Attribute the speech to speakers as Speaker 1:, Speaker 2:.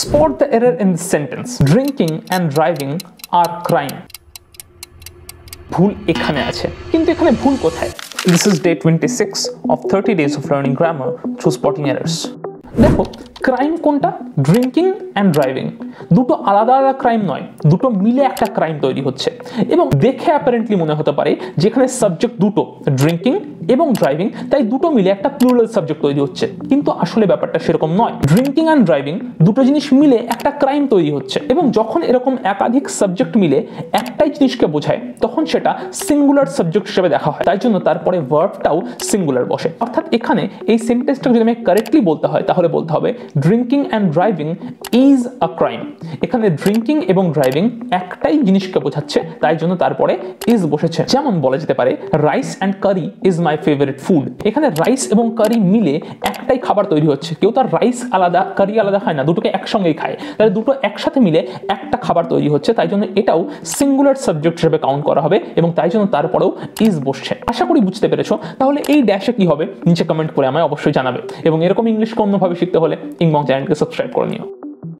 Speaker 1: Spot the error in this sentence. Drinking and driving are crime. ভুল এখানে আছে, কিন্তু এখানে ভুল কোথায়? This is day 26 of 30 days of learning grammar through spotting errors. দেখো, ক্রাইম কোনটা? ড্রিঙ্কিং অ্যান্ড ড্রাইভিং দুটো আলাদা আলাদা ক্রাইম নয়, দুটো মিলে একটা ক্রাইম তৈরি হচ্ছে। এবং দেখে অ্যাপারেন্টলি মনে হতে পারে যেখানে সাবজেক্ট দুটো ড্রিঙ্কিং এবং ড্রাইভিং, তাই দুটো মিলে একটা প্লুরাল সাবজেক্ট তৈরি হচ্ছে, কিন্তু আসলে ব্যাপারটা সেরকম নয়। ড্রিঙ্কিং অ্যান্ড ড্রাইভিং দুটো জিনিস মিলে একটা ক্রাইম তৈরি হচ্ছে, এবং যখন এরকম একাধিক সাবজেক্ট মিলে একটাই জিনিসকে বোঝায় তখন সেটা সিঙ্গুলার সাবজেক্ট হিসেবে দেখা হয়, তাই জন্য তারপরে ভার্বটাও সিঙ্গুলার বসে। অর্থাৎ এখানে এই সেন্টেন্সটাকে যদি আমি কারেক্টলি বলতে হয় তাহলে বলতে হবে drinking and driving is a crime. এখানে ড্রিঙ্কিং এবং ড্রাইভিং একটাই জিনিসকে বোঝাচ্ছে, তাই জন্য তারপরে ইজ বসেছে। যেমন বলা যেতে পারে rice and curry is my favourite food. এখানে রাইস এবং কারি মিলে একটাই খাবার তৈরি হচ্ছে, কেউ তার রাইস আলাদা কারি আলাদা খায় না, দুটোকে একসঙ্গেই খায়, তাহলে দুটো একসাথে মিলে একটা খাবার তৈরি হচ্ছে, তাই জন্য এটাও সিঙ্গুলার সাবজেক্ট হিসেবে কাউন্ট করা হবে, এবং তাই জন্য তারপরেও ইজ বসছে। আশা করি বুঝতে পেরেছো। তাহলে এই ড্যাশে কি হবে নিচে কমেন্ট করে আমায় অবশ্যই জানাবে, এবং এরকম ইংলিশকে অন্যভাবে শিখতে হলে ইংবং চ্যানেলকে সাবস্ক্রাইব করে নিও।